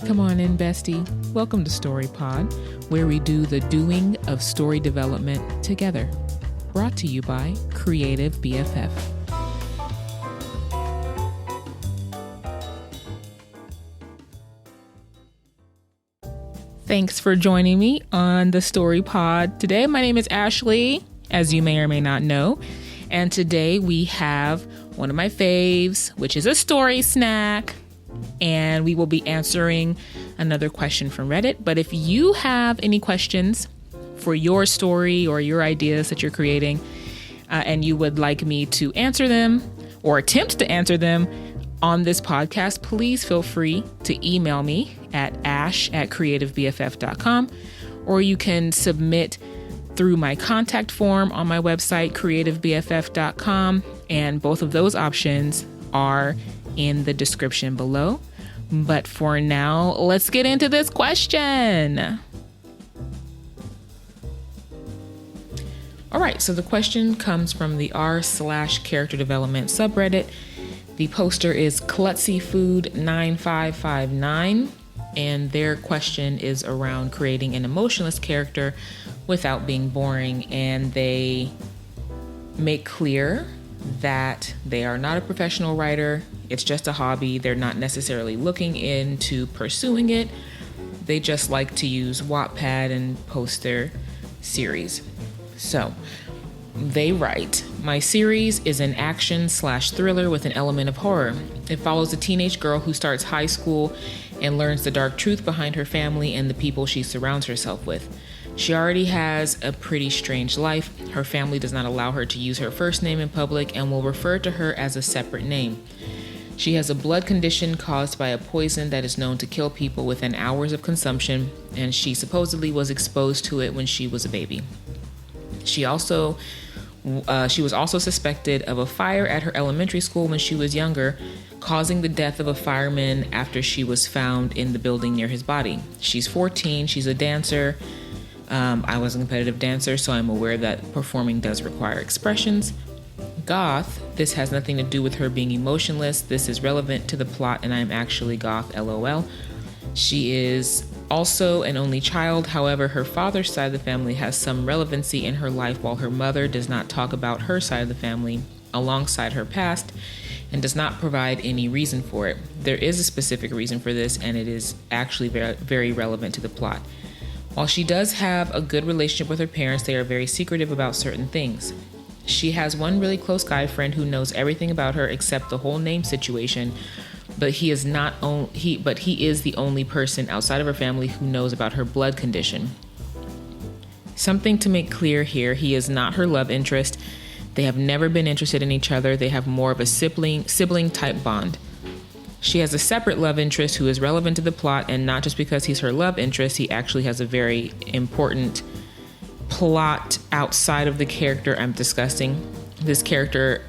Come on in, bestie. Welcome to Story Pod, where we do the doing of story development together. Brought to you by Creative BFF. Thanks for joining me on the Story Pod today. My name is Ashley, as you may or may not know. And today we have one of my faves, which is a story snack. And we will be answering another question from Reddit. But if you have any questions for your story or your ideas that you're creating, and you would like me to answer them or attempt to answer them on this podcast, please feel free to email me at ash@creativebff.com, or you can submit through my contact form on my website, creativebff.com. And both of those options are in the description below. But for now, let's get into this question. All right, so the question comes from the r/character development subreddit. The poster is Klutzyfood9559, and their question is around creating an emotionless character without being boring. And they make clear that they are not a professional writer. It's just a hobby. They're not necessarily looking into pursuing it. They just like to use Wattpad and post their series. So they write, my series is an action/thriller with an element of horror. It follows a teenage girl who starts high school and learns the dark truth behind her family and the people she surrounds herself with. She already has a pretty strange life. Her family does not allow her to use her first name in public and will refer to her as a separate name. She has a blood condition caused by a poison that is known to kill people within hours of consumption, and she supposedly was exposed to it when she was a baby. She was also suspected of a fire at her elementary school when she was younger, causing the death of a fireman after she was found in the building near his body. She's 14. She's a dancer. I was a competitive dancer, so I'm aware that performing does require expressions. Goth, this has nothing to do with her being emotionless. This is relevant to the plot, and I'm actually goth, LOL. She is also an only child. However, her father's side of the family has some relevancy in her life, while her mother does not talk about her side of the family alongside her past and does not provide any reason for it. There is a specific reason for this, and it is actually very, very relevant to the plot. While she does have a good relationship with her parents, they are very secretive about certain things. She has one really close guy friend who knows everything about her except the whole name situation, but he is the only person outside of her family who knows about her blood condition. Something to make clear here, he is not her love interest. They have never been interested in each other. They have more of a sibling type bond. She has a separate love interest who is relevant to the plot, and not just because he's her love interest, he actually has a very important plot outside of the character I'm discussing. This character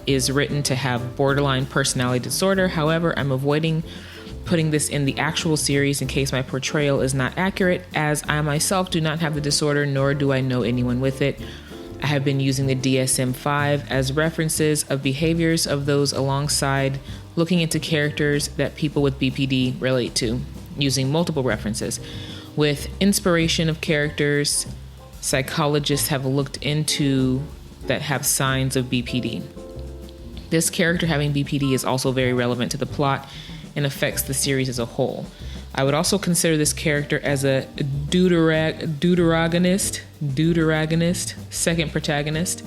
is written to have borderline personality disorder. However, I'm avoiding putting this in the actual series in case my portrayal is not accurate, as I myself do not have the disorder, nor do I know anyone with it. I have been using the DSM-5 as references of behaviors of those alongside looking into characters that people with BPD relate to, using multiple references. With inspiration of characters psychologists have looked into that have signs of BPD. This character having BPD is also very relevant to the plot and affects the series as a whole. I would also consider this character as a deuteragonist, second protagonist.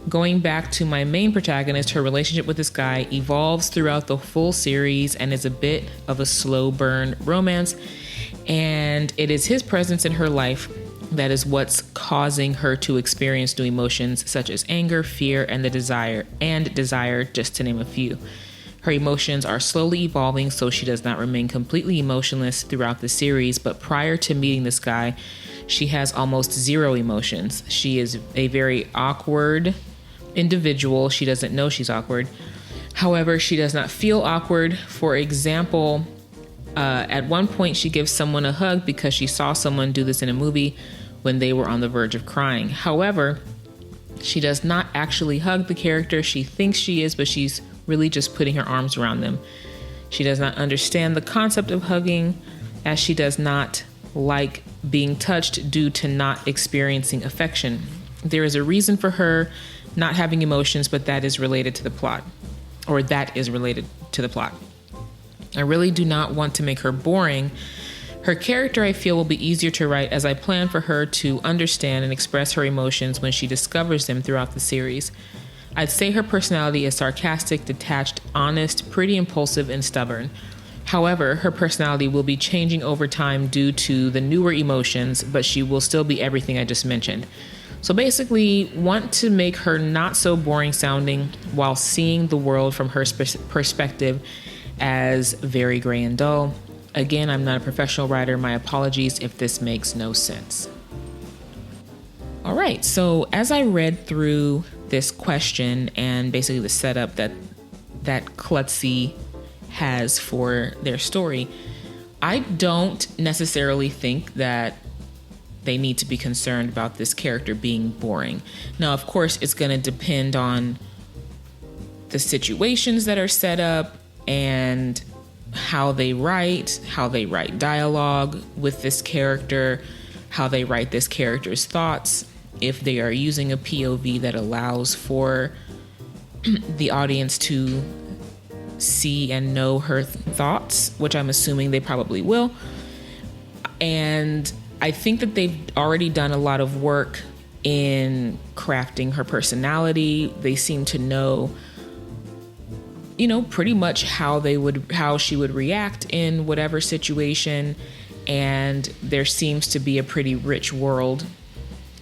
Going back to my main protagonist, her relationship with this guy evolves throughout the full series and is a bit of a slow burn romance, and it is his presence in her life that is what's causing her to experience new emotions such as anger, fear, and desire, just to name a few. Her emotions are slowly evolving, so she does not remain completely emotionless throughout the series, but prior to meeting this guy, she has almost zero emotions. She is a very awkward individual. She doesn't know she's awkward. However, she does not feel awkward. For example, at one point she gives someone a hug because she saw someone do this in a movie when they were on the verge of crying. However, she does not actually hug the character. She thinks she is, but she's really just putting her arms around them. She does not understand the concept of hugging, as she does not like being touched due to not experiencing affection. There is a reason for her not having emotions, but that is related to the plot. I really do not want to make her boring. Her character, I feel, will be easier to write as I plan for her to understand and express her emotions when she discovers them throughout the series. I'd say her personality is sarcastic, detached, honest, pretty impulsive, and stubborn. However, her personality will be changing over time due to the newer emotions, but she will still be everything I just mentioned. So basically, want to make her not so boring sounding while seeing the world from her perspective as very gray and dull. Again, I'm not a professional writer. My apologies if this makes no sense. All right, so as I read through this question and basically the setup that Klutzy has for their story, I don't necessarily think that they need to be concerned about this character being boring. Now, of course, it's going to depend on the situations that are set up and how they write dialogue with this character, how they write this character's thoughts, if they are using a POV that allows for the audience to see and know her thoughts, which I'm assuming they probably will. And I think that they've already done a lot of work in crafting her personality. They seem to know, pretty much how she would react in whatever situation. And there seems to be a pretty rich world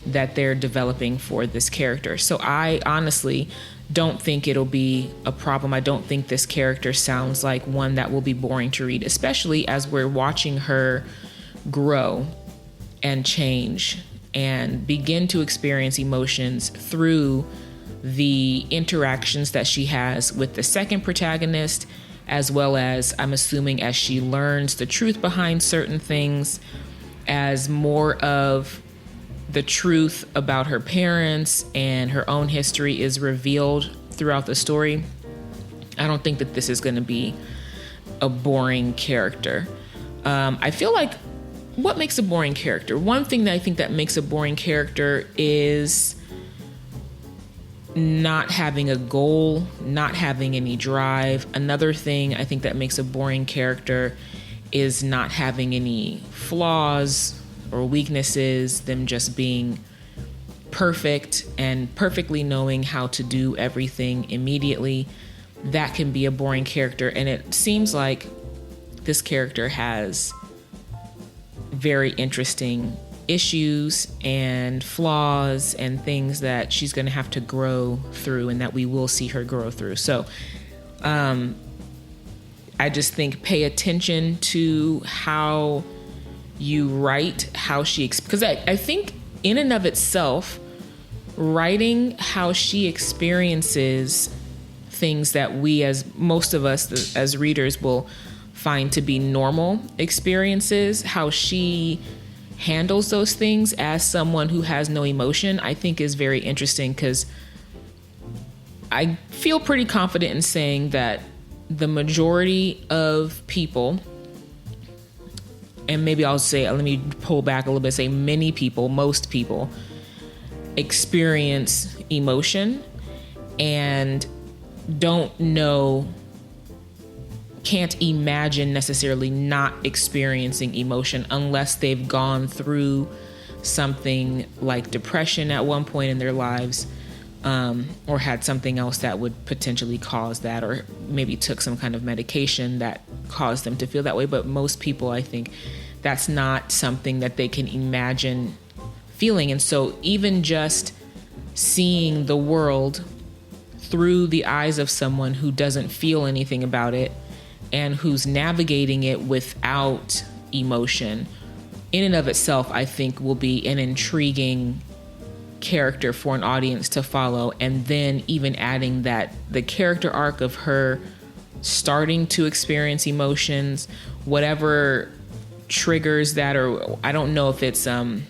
that they're developing for this character. So I honestly don't think it'll be a problem. I don't think this character sounds like one that will be boring to read, especially as we're watching her grow and change and begin to experience emotions through the interactions that she has with the second protagonist, as well as, I'm assuming, as she learns the truth behind certain things, as more of the truth about her parents and her own history is revealed throughout the story. I don't think that this is going to be a boring character. I feel like what makes a boring character? One thing that I think that makes a boring character is not having a goal, not having any drive. Another thing I think that makes a boring character is not having any flaws or weaknesses, them just being perfect and perfectly knowing how to do everything immediately. That can be a boring character. And it seems like this character has very interesting issues and flaws and things that she's going to have to grow through and that we will see her grow through. So I just think pay attention to how you write, how she, because I think in and of itself, writing how she experiences things that we, as most of us as readers, will find to be normal experiences, how she handles those things as someone who has no emotion, I think is very interesting, because I feel pretty confident in saying that the majority of people, and maybe I'll say, let me pull back a little bit, say many people, most people experience emotion and can't imagine necessarily not experiencing emotion unless they've gone through something like depression at one point in their lives, or had something else that would potentially cause that, or maybe took some kind of medication that caused them to feel that way. But most people, I think, that's not something that they can imagine feeling. And so even just seeing the world through the eyes of someone who doesn't feel anything about it and who's navigating it without emotion, in and of itself, I think will be an intriguing character for an audience to follow. And then even adding that the character arc of her starting to experience emotions, whatever triggers that, or I don't know if it's the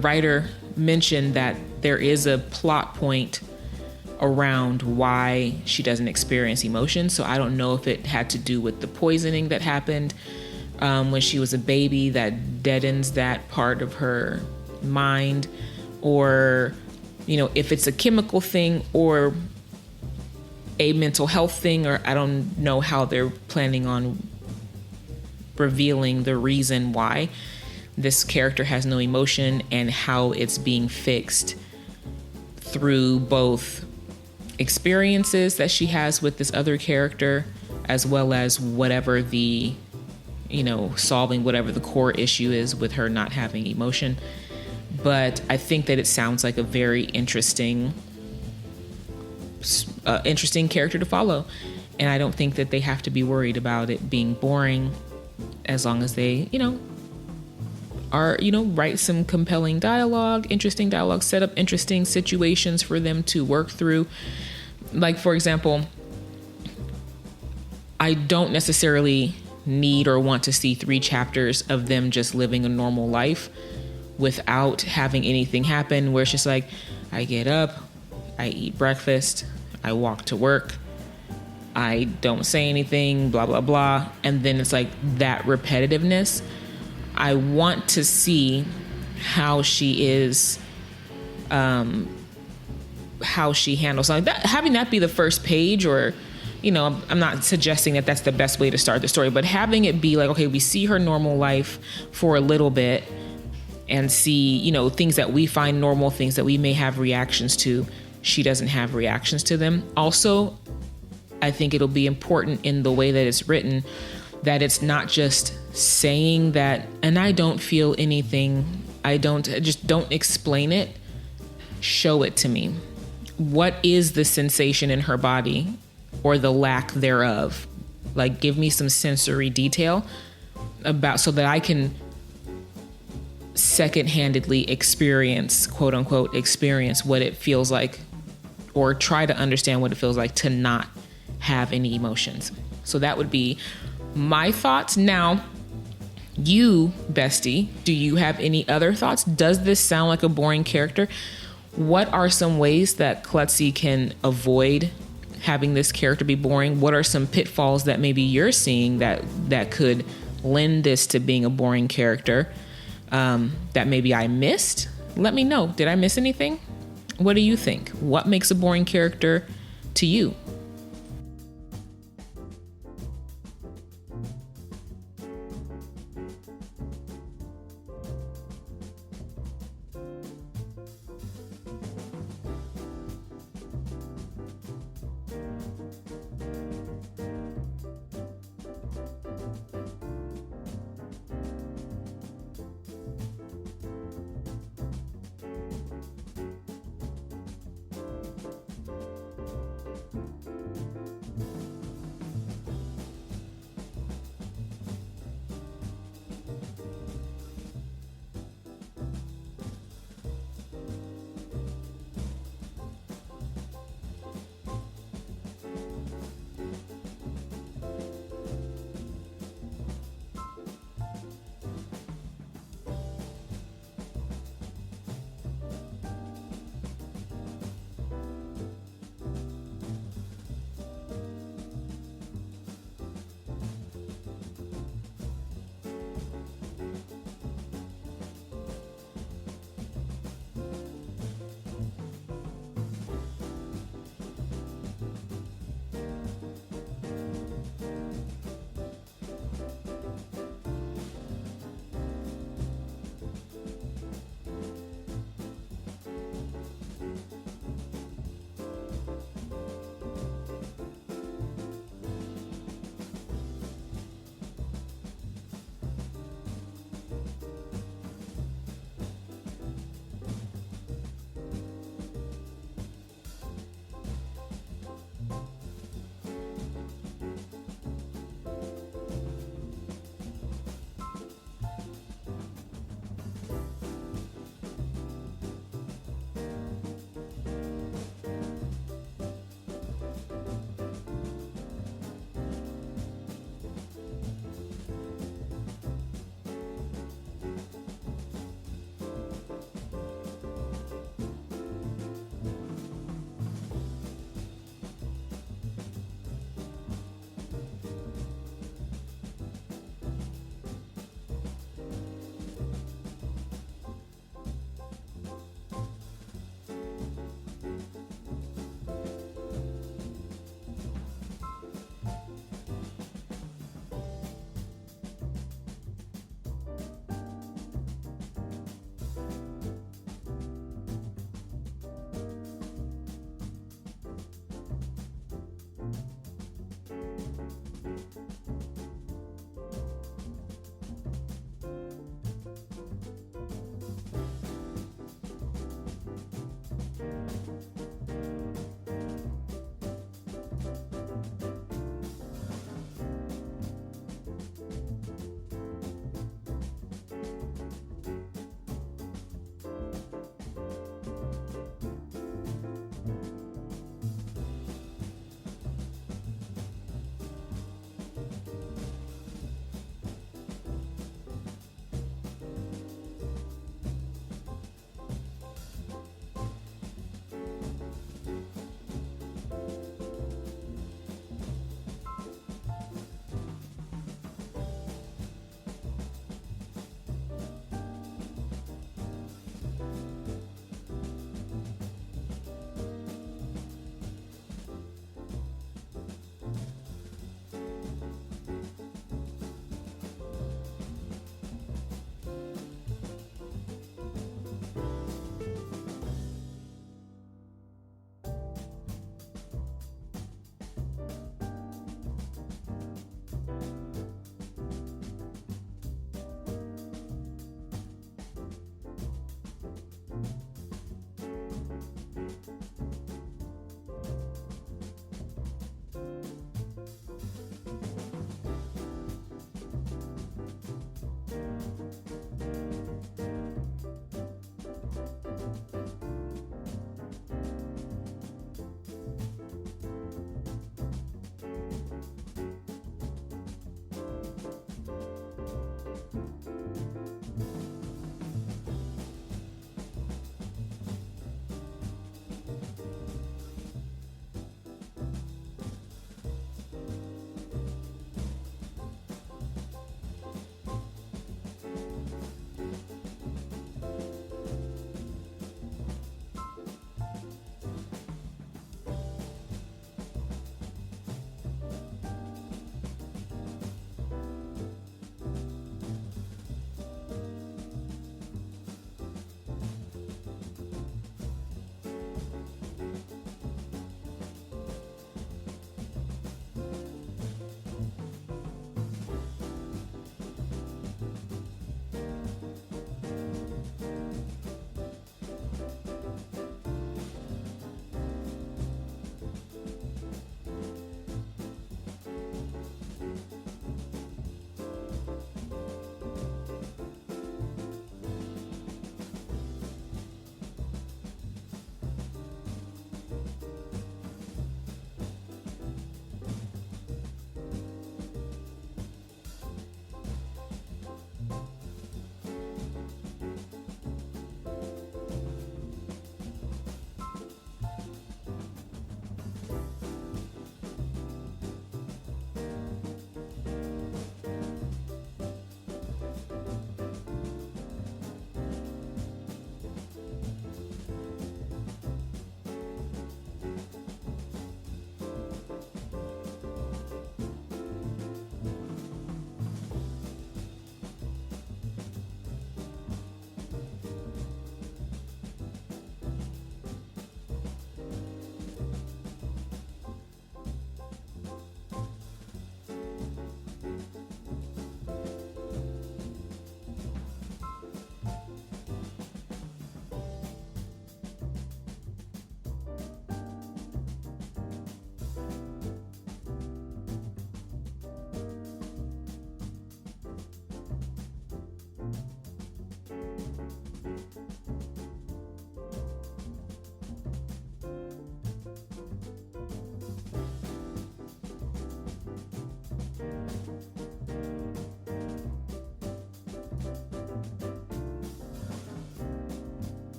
writer mentioned that there is a plot point around why she doesn't experience emotion. So I don't know if it had to do with the poisoning that happened when she was a baby that deadens that part of her mind, or, you know, if it's a chemical thing or a mental health thing, or I don't know how they're planning on revealing the reason why this character has no emotion and how it's being fixed through both experiences that she has with this other character, as well as whatever the, you know, solving whatever the core issue is with her not having emotion. But I think that it sounds like a very interesting character to follow. And I don't think that they have to be worried about it being boring, as long as they, you know, are, you know, write some compelling dialogue, interesting dialogue, set up interesting situations for them to work through. Like, for example, I don't necessarily need or want to see 3 chapters of them just living a normal life without having anything happen, where it's just like, I get up, I eat breakfast, I walk to work, I don't say anything, blah, blah, blah. And then it's like that repetitiveness. I want to see how she is, how she handles something. That, having that be the first page, or, you know, I'm not suggesting that that's the best way to start the story, but having it be like, okay, we see her normal life for a little bit and see, you know, things that we find normal, things that we may have reactions to. She doesn't have reactions to them. Also, I think it'll be important in the way that it's written, that it's not just saying that, and I don't feel anything. Just don't explain it. Show it to me. What is the sensation in her body, or the lack thereof? Like, give me some sensory detail about, so that I can second-handedly experience, quote unquote, experience what it feels like, or try to understand what it feels like to not have any emotions. So that would be my thoughts. Now, you, bestie, do you have any other thoughts? Does this sound like a boring character? What are some ways that Klutzy can avoid having this character be boring? What are some pitfalls that maybe you're seeing that could lend this to being a boring character, that maybe I missed? Let me know. Did I miss anything? What do you think? What makes a boring character to you?